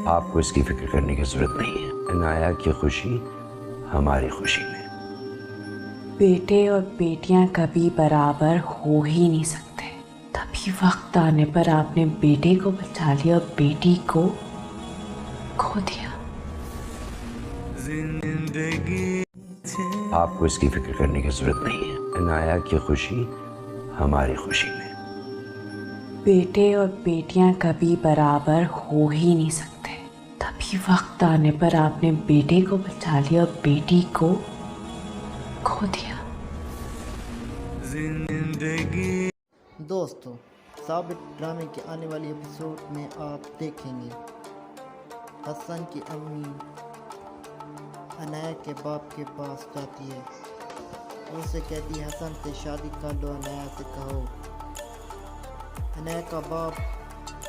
آپ کو اس کی فکر کرنے کی ضرورت نہیں ہے. عنایا کی خوشی ہماری خوشی میں. بیٹے اور بیٹیاں کبھی برابر ہو ہی نہیں سکتے. تبھی وقت آنے پر آپ نے بیٹے کو بچا لیا اور بیٹی کو کھو دیا. آپ کو اس کی فکر کرنے کی ضرورت نہیں ہے. عنایا کی خوشی ہماری خوشی میں. بیٹے اور بیٹیاں کبھی برابر ہو ہی نہیں سکتے. تبھی وقت آنے پر آپ نے بیٹے کو بچا لیا اور بیٹی کو کھو دیا. دوستو، ثابت ڈرامے کے آنے والی ایپیسوڈ میں آپ دیکھیں گے حسن کی امی عنایا کے باپ کے پاس جاتی ہے. اسے کہتی ہے حسن سے شادی کر لو، عنایا سے کہو. عنایا کا باپ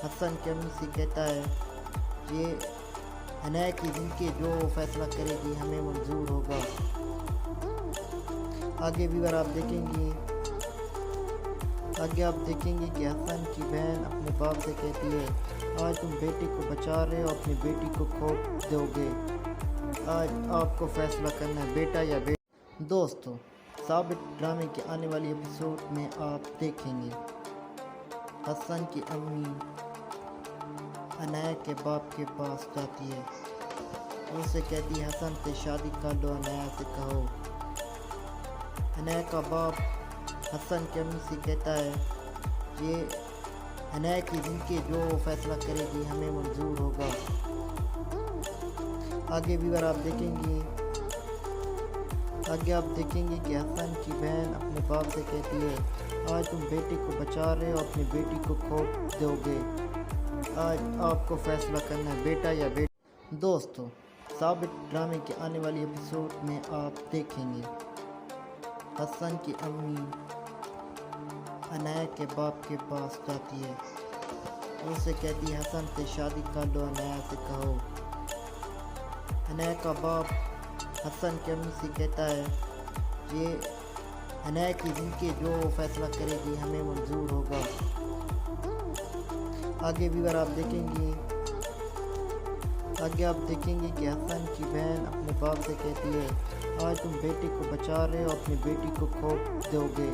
حسن کی امی سے کہتا ہے یہ عنایا کی زندگی جو فیصلہ کرے گی ہمیں منظور ہوگا. آگے بھی اگر آپ دیکھیں گے کہ حسن کی بہن اپنے باپ سے کہتی ہے آج تم بیٹے کو بچا رہے ہو، اپنی بیٹی کو کھو دو گے. آج آپ کو فیصلہ کرنا ہے بیٹا یا بیٹی. دوستو، ثابت ڈرامے کے آنے والی ایپیسوڈ میں آپ دیکھیں گے حسن کی امی عنایا کے باپ کے پاس جاتی ہے. اسے کہتی ہے حسن سے شادی کر لو، عنایا سے کہو. عنایا کا باپ حسن کی امی سے کہتا ہے یہ عنایا کی زندگی جو فیصلہ کرے گی ہمیں منظور ہوگا. آگے بھی اگر آپ دیکھیں گے کہ حسن کی بہن اپنے باپ سے کہتی ہے آج تم بیٹے کو بچا رہے ہو، اپنی بیٹی کو کھو دو گے. آج آپ کو فیصلہ کرنا ہے بیٹا یا بیٹی. دوستو، ثابت ڈرامے کے آنے والی ایپیسوڈ میں آپ دیکھیں گے حسن کی امی عنایا کے باپ کے پاس جاتی ہے. اسے کہتی ہے حسن سے شادی کر لو، عنایا سے کہو. عنایا کا باپ حسن کی امی سے کہتا ہے یہ عنایا کی زندگی جو فیصلہ کرے گی ہمیں منظور ہوگا. آگے بھی اگر آپ دیکھیں گے کہ حسن کی بہن اپنے باپ سے کہتی ہے آج تم بیٹے کو بچا رہے ہو، اپنی بیٹی کو کھو دو گے.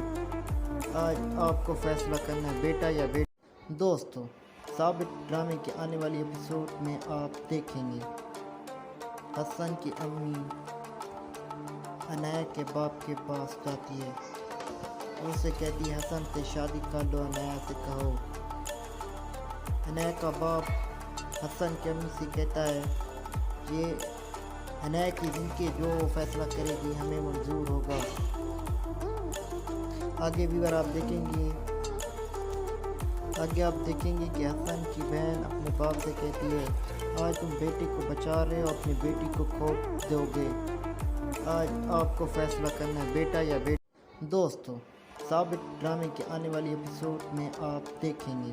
آج آپ کو فیصلہ کرنا ہے بیٹا یا بیٹی. دوستو، ثابت ڈرامے کے آنے والی ایپیسوڈ میں آپ دیکھیں گے حسن کی امی عنایا کے باپ کے پاس جاتی ہے. اسے کہتی ہے حسن سے شادی کر لو، عنایا سے کہو. عنایا کا باپ حسن کی امی سے کہتا ہے یہ عنایا کی زندگی جو فیصلہ کرے گی ہمیں منظور ہوگا. آگے بھی اگر آپ دیکھیں گے کہ حسن کی بہن اپنے باپ سے کہتی ہے آج تم بیٹے کو بچا رہے ہو، اپنی بیٹی کو کھو دو گے. آج آپ کو فیصلہ کرنا ہے بیٹا یا بیٹی. دوستو، ثابت ڈرامے کے آنے والی ایپیسوڈ میں آپ دیکھیں گے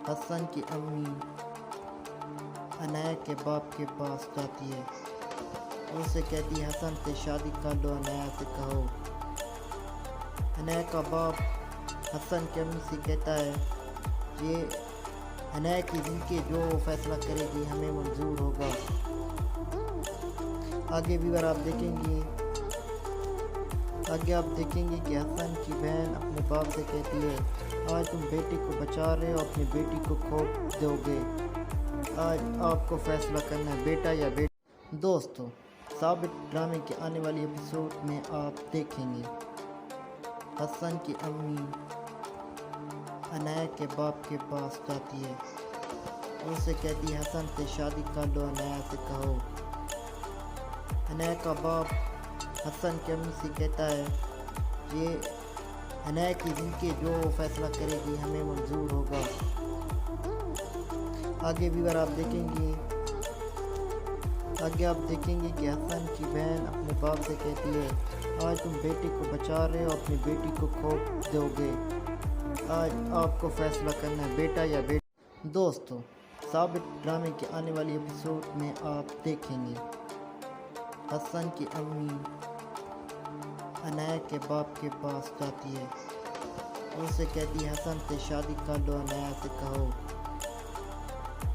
حسن کی امی عنایا کے باپ کے پاس جاتی ہے. اسے کہتی ہے حسن سے شادی کر لو، عنایا سے کہو. عنایا کا باپ حسن کی امی سے کہتا ہے یہ عنایا کی زندگی جو فیصلہ کرے گی ہمیں منظور ہوگا. آگے بھی اگر آپ دیکھیں گے کہ حسن کی بہن اپنے باپ سے کہتی ہے آج تم بیٹے کو بچا رہے ہو، اپنی بیٹی کو کھو دو گے. آج آپ کو فیصلہ کرنا ہے بیٹا یا بیٹی. دوستو، ثابت ڈرامے کے آنے والی ایپیسوڈ میں آپ دیکھیں گے حسن کی امی عنایا کے باپ کے پاس جاتی ہے. اسے کہتی ہے حسن سے شادی کر لو، عنایا سے کہو. عنایا کا باپ حسن کی امی سے کہتا ہے یہ عنایا کی زندگی جو فیصلہ کرے گی ہمیں منظور ہوگا. آگے بھی اگر آپ دیکھیں گے کہ حسن کی بہن اپنے باپ سے کہتی ہے آج تم بیٹے کو بچا رہے ہو، اپنی بیٹی کو کھو دو گے. آج آپ کو فیصلہ کرنا ہے بیٹا یا بیٹی. دوستو، ثابت ڈرامے کے آنے والی ایپیسوڈ میں آپ دیکھیں گے حسن کی امی عنایا کے باپ کے پاس جاتی ہے. اسے کہتی ہے حسن سے شادی کر لو، عنایا سے کہو.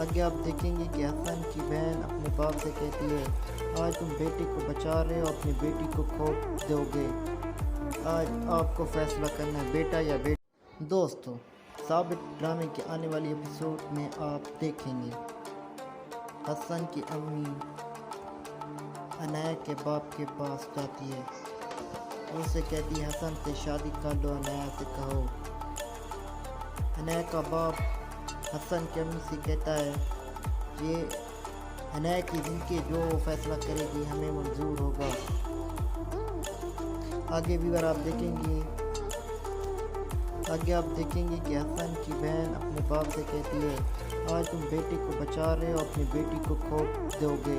آگے آپ دیکھیں گے کہ حسن کی بہن اپنے باپ سے کہتی ہے آج تم بیٹی کو بچا رہے ہو اپنی بیٹی کو کھو دو گے، آج آپ کو فیصلہ کرنا ہے بیٹا یا بیٹی۔ دوستو ثابت ڈرامے کے آنے والی ایپیسوڈ میں آپ دیکھیں گے حسن کی امی عنایہ کے باپ کے پاس جاتی ہے، اسے کہتی ہے حسن سے شادی کر لو، عنایہ سے کہو۔ عنایہ کا باپ حسن کی امی سے کہتا ہے یہ عنایہ کی زندگی جو فیصلہ کرے گی ہمیں منظور ہوگا۔ آگے بھی اگر آپ دیکھیں گے کہ حسن کی بہن اپنے باپ سے کہتی ہے آج تم بیٹی کو بچا رہے ہو اپنی بیٹی کو کھو دو گے،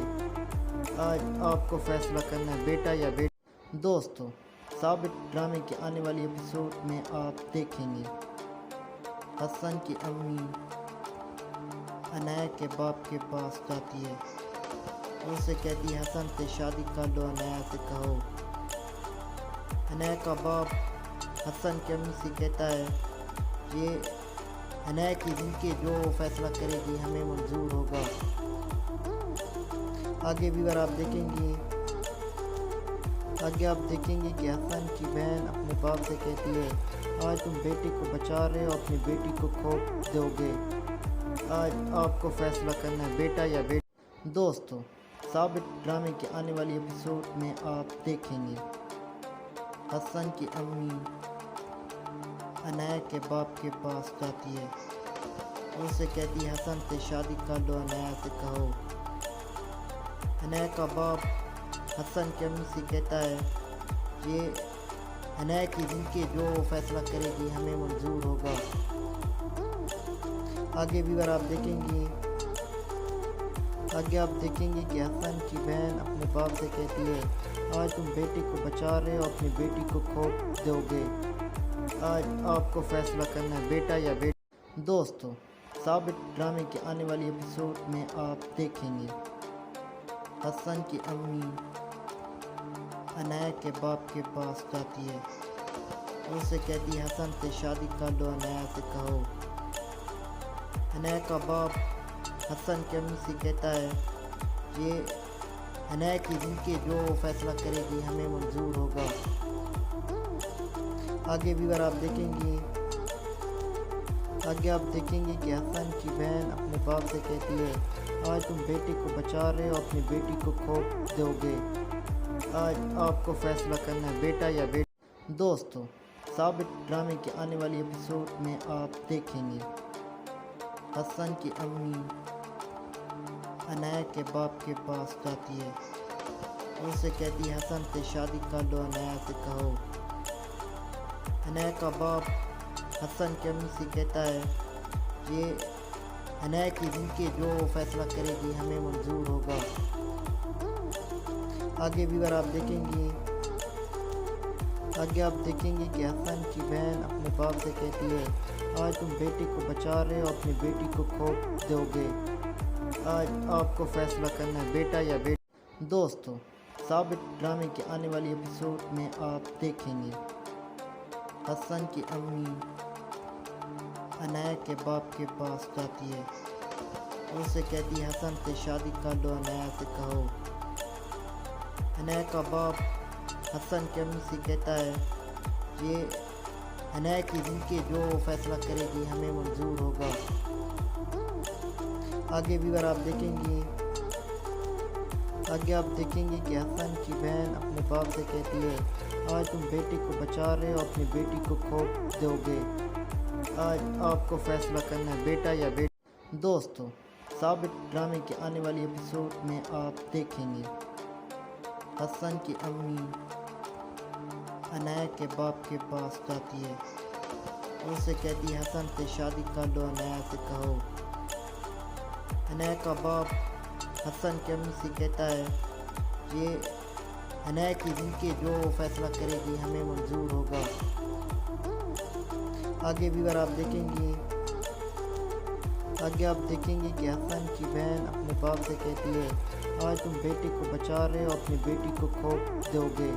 آج آپ کو فیصلہ کرنا ہے بیٹا یا بیٹی۔ دوستو ثابت ڈرامے کے آنے والی ایپیسوڈ میں آپ دیکھیں گے حسن کی امی عنایہ کے باپ کے پاس جاتی ہے، اسے کہتی ہے حسن سے شادی کر لو، عنایہ سے کہو۔ عنایہ کا باپ حسن کی امی سے کہتا ہے یہ عنایہ کی زندگی جو فیصلہ کرے گی ہمیں منظور ہوگا۔ آگے بھی اگر آپ دیکھیں گے کہ حسن کی بہن اپنے باپ سے کہتی ہے آج تم بیٹی کو بچا رہے ہو اپنی بیٹی کو کھو دو گے، آج آپ کو فیصلہ کرنا ہے بیٹا یا بیٹی۔ دوستو ثابت ڈرامے کے آنے والی ایپیسوڈ میں آپ دیکھیں گے حسن کی امی عنایہ کے باپ کے پاس جاتی ہے، اسے کہتی ہے حسن سے شادی کر لو، عنایہ سے کہو۔ عنایہ کا باپ حسن کی امی سے کہتا ہے یہ عنایہ کی زندگی جو فیصلہ کرے گی ہمیں منظور ہوگا۔ آگے بھی اگر آپ دیکھیں گے کہ حسن کی بہن اپنے باپ سے کہتی ہے آج تم بیٹی کو بچا رہے ہو اپنی بیٹی کو کھو دو گے، آج آپ کو فیصلہ کرنا ہے بیٹا یا بیٹی۔ دوستو ثابت ڈرامے کے آنے والی ایپیسوڈ میں آپ دیکھیں گے حسن کی امی عنایہ کے باپ کے پاس جاتی ہے، اسے کہتی ہے حسن سے شادی کر لو، عنایہ سے کہو۔ عنایہ کا باپ حسن کی امی سے کہتا ہے یہ عنایہ کی زندگی جو فیصلہ کرے گی ہمیں منظور ہوگا۔ آگے بھی اگر آپ دیکھیں گے کہ حسن کی بہن اپنے باپ سے کہتی ہے آج تم بیٹی کو بچا رہے ہو اپنی بیٹی کو کھو دو گے، آج آپ کو فیصلہ کرنا ہے بیٹا یا بیٹی۔ دوستو ثابت ڈرامے کے آنے والی ایپیسوڈ میں آپ دیکھیں گے حسن کی امی عنایہ کے باپ کے پاس جاتی ہے، اسے کہتی ہے حسن سے شادی کر لو، عنایہ سے کہو۔ عنایہ کا باپ حسن کی امی سے کہتا ہے یہ عنایہ کی زندگی جو فیصلہ کرے گی ہمیں منظور ہوگا۔ آگے بھی اگر آپ دیکھیں گے کہ حسن کی بہن اپنے باپ سے کہتی ہے آج تم بیٹی کو بچا رہے ہو اپنی بیٹی کو کھو دو گے، آج آپ کو فیصلہ کرنا ہے بیٹا یا بیٹی۔ دوستو ثابت ڈرامے کے آنے والی ایپیسوڈ میں آپ دیکھیں گے حسن کی امی عنایہ کے باپ کے پاس جاتی ہے، اسے کہتی ہے حسن سے شادی کر لو، عنایہ سے کہو۔ عنایہ کا باپ حسن کی امی سے کہتا ہے یہ عنایہ کی زندگی جو فیصلہ کرے گی ہمیں منظور ہوگا۔ آگے بھی اگر آپ دیکھیں گے کہ حسن کی بہن اپنے باپ سے کہتی ہے آج تم بیٹی کو بچا رہے ہو اپنی بیٹی کو کھو دو گے، آج آپ کو فیصلہ کرنا ہے بیٹا یا بیٹی۔ دوستو ثابت ڈرامے کے آنے والی ایپیسوڈ میں آپ دیکھیں گے حسن کی امی عنایہ کے باپ کے پاس جاتی ہے، اسے کہتی ہے حسن سے شادی کر لو، عنایہ سے کہو۔ عنایہ کا باپ حسن کی امی سے کہتا ہے یہ عنایہ کی زندگی جو فیصلہ کرے گی ہمیں منظور ہوگا۔ آگے بھی اگر آپ دیکھیں گے کہ حسن کی بہن اپنے باپ سے کہتی ہے آج تم بیٹی کو بچا رہے ہو اپنی بیٹی کو کھو دو گے،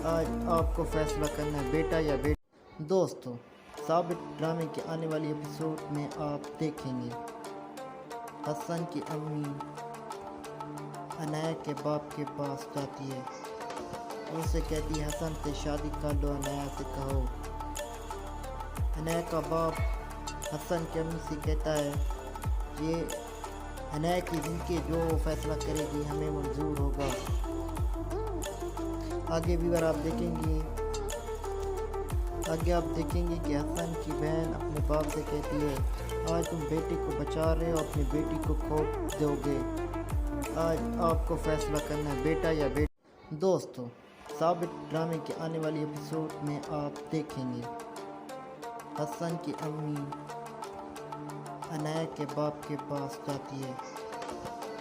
آج آپ کو فیصلہ کرنا ہے بیٹا یا بیٹی۔ دوستو ثابت ڈرامے کے آنے والی ایپیسوڈ میں آپ دیکھیں گے حسن کی امی عنایا کے باپ کے پاس جاتی ہے، اسے کہتی ہے حسن سے شادی کر لو، عنایا سے کہو۔ عنایا کا باپ حسن کی امی سے کہتا ہے یہ عنایا کی زندگی جو فیصلہ کرے گی ہمیں منظور ہوگا۔ آگے بھی آپ دیکھیں گے کہ حسن کی بہن اپنے باپ سے کہتی ہے آج تم بیٹے کو بچا رہے ہو، اپنی بیٹی کو کھو دو گے، آج آپ کو فیصلہ کرنا ہے بیٹا یا بیٹی۔ دوستو، ثابت ڈرامے کے آنے والی ایپیسوڈ میں آپ دیکھیں گے حسن کی امی عنایا کے باپ کے پاس جاتی ہے،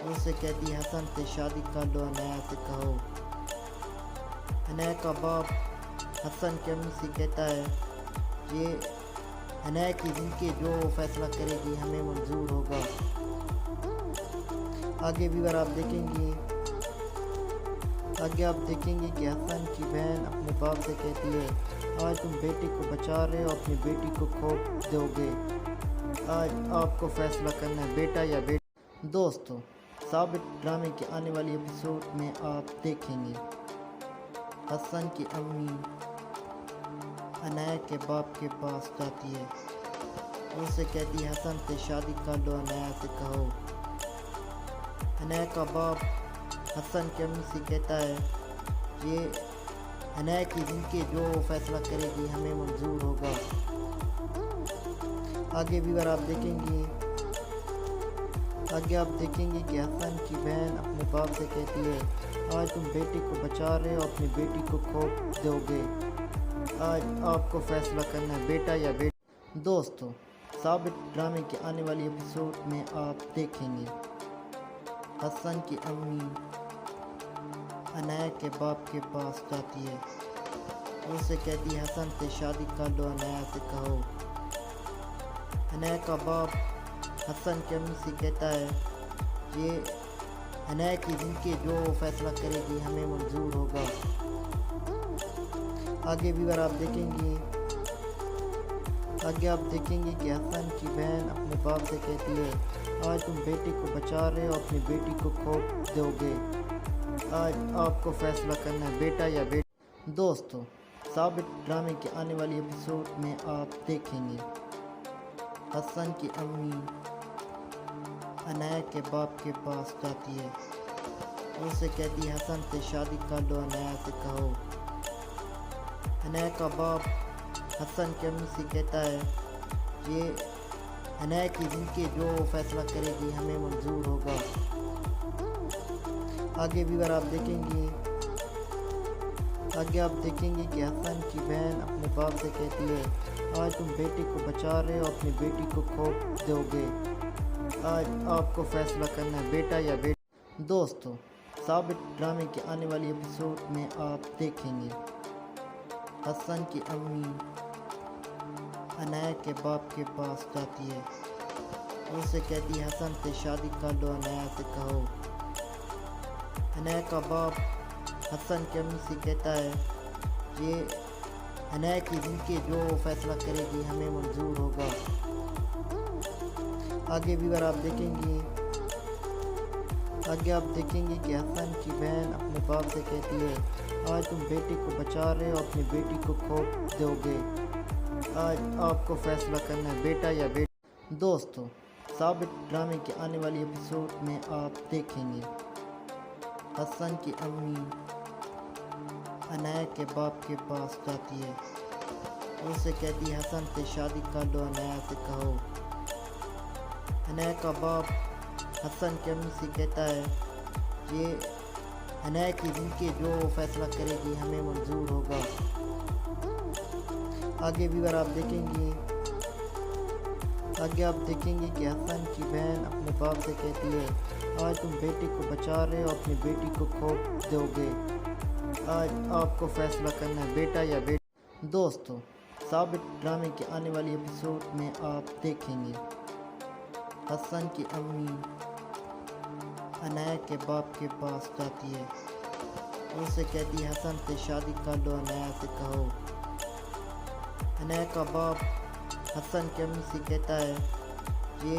اسے کہتی ہے حسن سے شادی کر لو، عنایا سے کہو۔ عنایا کا باپ حسن کی امی سے کہتا ہے یہ عنایا کی زندگی جو فیصلہ کرے گی ہمیں منظور ہوگا۔ آگے بھی آپ دیکھیں گے کہ حسن کی بہن اپنے باپ سے کہتی ہے آج تم بیٹے کو بچا رہے ہو، اپنی بیٹی کو کھو دو گے، آج آپ کو فیصلہ کرنا ہے بیٹا یا بیٹی۔ دوستو، ثابت ڈرامے کے آنے والی ایپیسوڈ میں آپ دیکھیں گے حسن کی امی عنایا کے باپ کے پاس جاتی ہے، اسے کہتی ہے حسن سے شادی کر لو، عنایا سے کہو۔ عنایا کا باپ حسن کی امی سے کہتا ہے یہ عنایا کی زندگی جو فیصلہ کرے گی ہمیں منظور ہوگا۔ آگے بھی آپ دیکھیں گے کہ حسن کی بہن اپنے باپ سے کہتی ہے آج تم بیٹے کو بچا رہے ہو، اپنی بیٹی کو کھو دو گے، آج آپ کو فیصلہ کرنا ہے بیٹا یا بیٹی۔ دوستو، ثابت ڈرامے کے آنے والی ایپیسوڈ میں آپ دیکھیں گے حسن کی امی عنایا کے باپ کے پاس جاتی ہے، اسے کہتی ہے حسن سے شادی کر لو، عنایا سے کہو۔ عنایا کا باپ حسن کی امی سے کہتا ہے یہ عنایا کی زندگی جو فیصلہ کرے گی ہمیں منظور ہوگا۔ آگے بھی آپ دیکھیں گے کہ حسن کی بہن اپنے باپ سے کہتی ہے آج تم بیٹے کو بچا رہے ہو، اپنی بیٹی کو کھو دو گے، آج آپ کو فیصلہ کرنا ہے بیٹا یا بیٹی۔ دوستو، ثابت ڈرامے کے آنے والی ایپیسوڈ میں آپ دیکھیں گے حسن کی امی عنایا کے باپ کے پاس جاتی ہے، اسے کہتی ہے حسن سے شادی کر لو، عنایا سے کہو۔ عنایا کا باپ حسن کی امی سے کہتا ہے یہ عنایا کی زندگی جو فیصلہ کرے گی ہمیں منظور ہوگا۔ آگے بھی آپ دیکھیں گے کہ حسن کی بہن اپنے باپ سے کہتی ہے آج تم بیٹے کو بچا رہے ہو، اپنی بیٹی کو کھو دو گے، آج آپ کو فیصلہ کرنا ہے بیٹا یا بیٹی۔ دوستو، ثابت ڈرامے کے آنے والی ایپیسوڈ میں آپ دیکھیں گے حسن کی امی عنایا کے باپ کے پاس جاتی ہے، اسے کہتی ہے حسن سے شادی کر لو، عنایا سے کہو۔ عنایا کا باپ حسن کی امی سے کہتا ہے یہ عنایا کی زندگی جو فیصلہ کرے گی ہمیں منظور ہوگا۔ آگے بھی آپ دیکھیں گے کہ حسن کی بہن اپنے باپ سے کہتی ہے آج تم بیٹے کو بچا رہے ہو، اپنی بیٹی کو کھو دو گے، آج آپ کو فیصلہ کرنا ہے بیٹا یا بیٹی۔ دوستو، ثابت ڈرامے کے آنے والی ایپیسوڈ میں آپ دیکھیں گے حسن کی امی عنایا کے باپ کے پاس جاتی ہے، اسے کہتی ہے حسن سے شادی کر لو، عنایا سے کہو۔ عنایا کا باپ حسن کی امی سے کہتا ہے یہ عنایا کی زندگی جو فیصلہ کرے گی ہمیں منظور ہوگا۔ آگے بھی آپ دیکھیں گے کہ حسن کی بہن اپنے باپ سے کہتی ہے آج تم بیٹے کو بچا رہے ہو، اپنی بیٹی کو کھو دو گے، آج آپ کو فیصلہ کرنا ہے بیٹا یا بیٹی۔ دوستو، ثابت ڈرامے کے آنے والی ایپیسوڈ میں آپ دیکھیں گے حسن کی امی عنایا کے باپ کے پاس جاتی ہے، اسے کہتی ہے حسن سے شادی کر لو، عنایا سے کہو۔ عنایا کا باپ حسن کی امی سے کہتا ہے یہ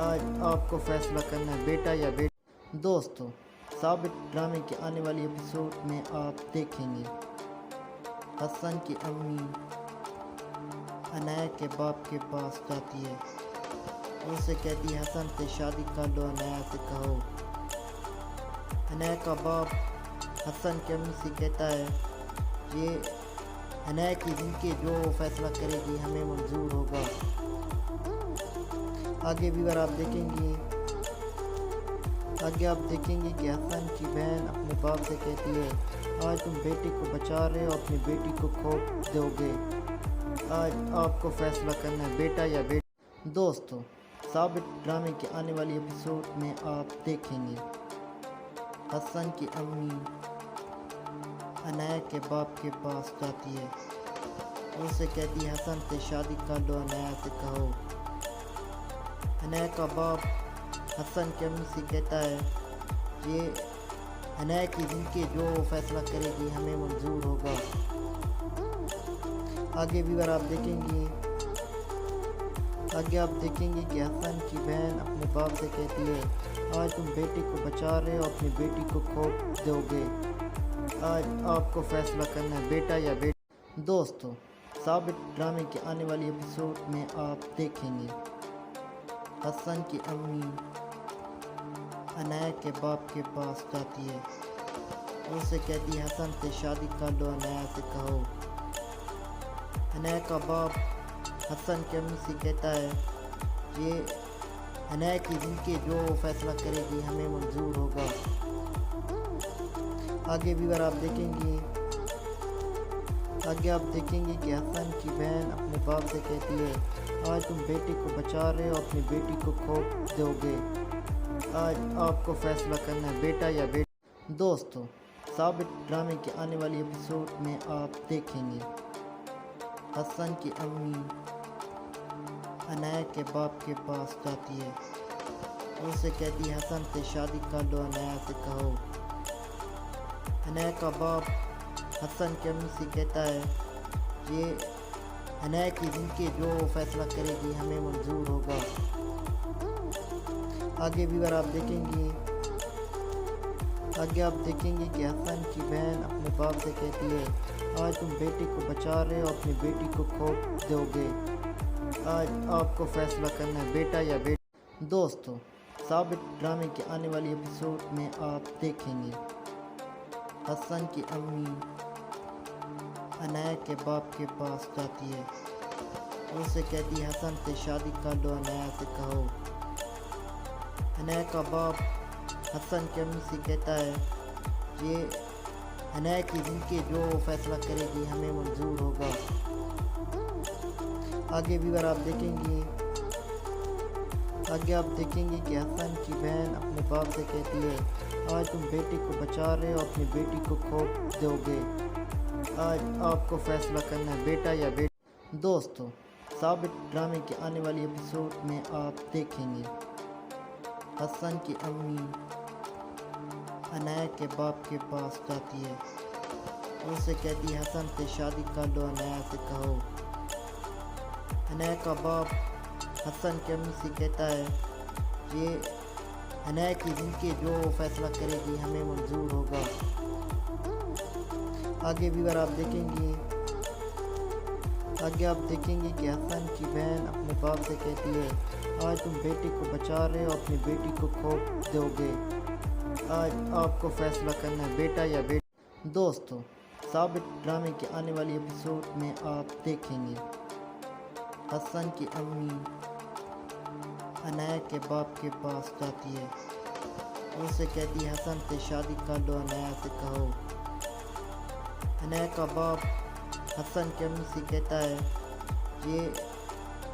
آج آپ کو فیصلہ کرنا ہے بیٹا یا بیٹی۔ دوستو، ثابت ڈرامے کے آنے والی ایپیسوڈ میں آپ دیکھیں گے حسن کی امی عنایہ کے باپ کے پاس جاتی ہے، اسے کہتی ہے حسن سے شادی کر لو، عنایہ سے کہو۔ عنایہ کا باپ حسن کی امی سے کہتا ہے یہ عنایہ کی زندگی جو فیصلہ کرے گی ہمیں منظور ہوگا۔ آگے بھی اگر آپ دیکھیں گے کہ حسن کی بہن اپنے باپ سے کہتی ہے آج تم بیٹی کو بچا رہے ہو، اپنی بیٹی کو کھو دو گے، آج آپ کو فیصلہ کرنا ہے بیٹا یا بیٹی۔ دوستو، ثابت ڈرامے کے آنے والی ایپیسوڈ میں آپ دیکھیں گے حسن کی امی عنایہ کے باپ کے پاس جاتی ہے، اسے کہتی ہے حسن سے شادی کر لو، عنایہ سے کہو۔ عنایہ کا باپ حسن کی امی سے کہتا ہے یہ عنایہ کی زندگی جو فیصلہ کرے گی ہمیں منظور ہوگا۔ آگے بھی اگر آپ دیکھیں گے کہ حسن کی بہن اپنے باپ سے کہتی ہے آج تم بیٹی کو بچا رہے ہو، اپنی بیٹی کو کھو دو گے، آج آپ کو فیصلہ کرنا ہے بیٹا یا بیٹی۔ دوستو، ثابت ڈرامے کے آنے والی ایپیسوڈ میں آپ دیکھیں گے حسن کی امی عنایہ کے باپ کے پاس جاتی ہے، اسے کہتی ہے حسن سے شادی کر لو، عنایہ سے کہو۔ عنایہ کا باپ حسن کی امی سے کہتا ہے یہ عنایہ کی زندگی جو فیصلہ کرے گی ہمیں منظور ہوگا۔ آگے بھی اگر آپ دیکھیں گے کہ حسن کی بہن اپنے باپ سے کہتی ہے آج تم بیٹی کو بچا رہے ہو، اپنی بیٹی کو کھو دو گے، آج آپ کو فیصلہ کرنا ہے بیٹا یا بیٹی۔ دوستو، ثابت ڈرامے کے آنے والی ایپیسوڈ میں آپ دیکھیں گے حسن کی امی عنایہ کے باپ کے پاس جاتی ہے، اسے کہتی ہے حسن سے شادی کر لو، عنایہ سے کہو۔ عنایہ کا باپ حسن کی امی سے کہتا ہے یہ عنایہ کی زندگی جو فیصلہ کرے گی ہمیں منظور ہوگا۔ آگے بھی اگر آپ دیکھیں گے کہ حسن کی بہن اپنے باپ سے کہتی ہے آج تم بیٹی کو بچا رہے ہو، اپنی بیٹی کو کھو دو گے، آج آپ کو فیصلہ کرنا ہے بیٹا یا بیٹی۔ دوستو، ثابت ڈرامے کے آنے والی ایپیسوڈ میں آپ دیکھیں گے حسن کی امی عنایہ کے باپ کے پاس جاتی ہے، اسے کہتی ہے حسن سے شادی کر لو، عنایہ سے کہو۔ عنایہ کا باپ حسن کی امی سے کہتا ہے یہ عنایہ کی زندگی جو فیصلہ کرے گی ہمیں منظور ہوگا۔ آگے بھی اگر آپ دیکھیں گے کہ حسن کی بہن اپنے باپ سے کہتی ہے آج تم بیٹی کو بچا رہے ہو، اپنی بیٹی کو کھو دو گے، آج آپ کو فیصلہ کرنا ہے بیٹا یا بیٹی۔ دوستو، ثابت ڈرامے کے آنے والی ایپیسوڈ میں آپ دیکھیں گے حسن کی امی عنایہ کے باپ کے پاس جاتی ہے، اسے کہتی ہے حسن سے شادی کر لو، عنایہ سے کہو۔ عنایہ کا باپ حسن کی امی سے کہتا ہے یہ عنایہ کی زندگی جو فیصلہ کرے گی ہمیں منظور ہوگا۔ آگے بھی اگر آپ دیکھیں گے کہ حسن کی بہن اپنے باپ سے کہتی ہے آج تم بیٹی کو بچا رہے ہو، اپنی بیٹی کو کھو دو گے، آج آپ کو فیصلہ کرنا ہے بیٹا یا بیٹی۔ دوستو، ثابت ڈرامے کے آنے والی ایپیسوڈ میں آپ دیکھیں گے حسن کی امی عنایہ کے باپ کے پاس جاتی ہے، اسے کہتی ہے حسن سے شادی کر لو، عنایہ سے کہو۔ عنایہ کا باپ حسن کی امی سے کہتا ہے یہ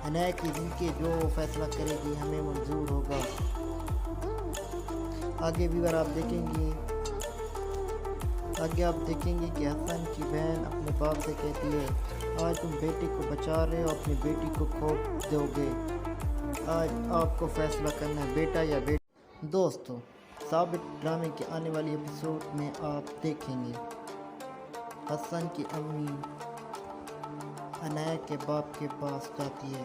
عنایہ کی زندگی جو فیصلہ کرے گی ہمیں منظور ہوگا۔ آگے بھی اگر آپ دیکھیں گے کہ حسن کی بہن اپنے باپ سے کہتی ہے آج تم بیٹی کو بچا رہے ہو، اپنی بیٹی کو کھو دو گے، آج آپ کو فیصلہ کرنا ہے بیٹا یا بیٹی۔ دوستو، ثابت ڈرامے کے آنے والی ایپیسوڈ میں آپ دیکھیں گے حسن کی امی عنایہ کے باپ کے پاس جاتی ہے،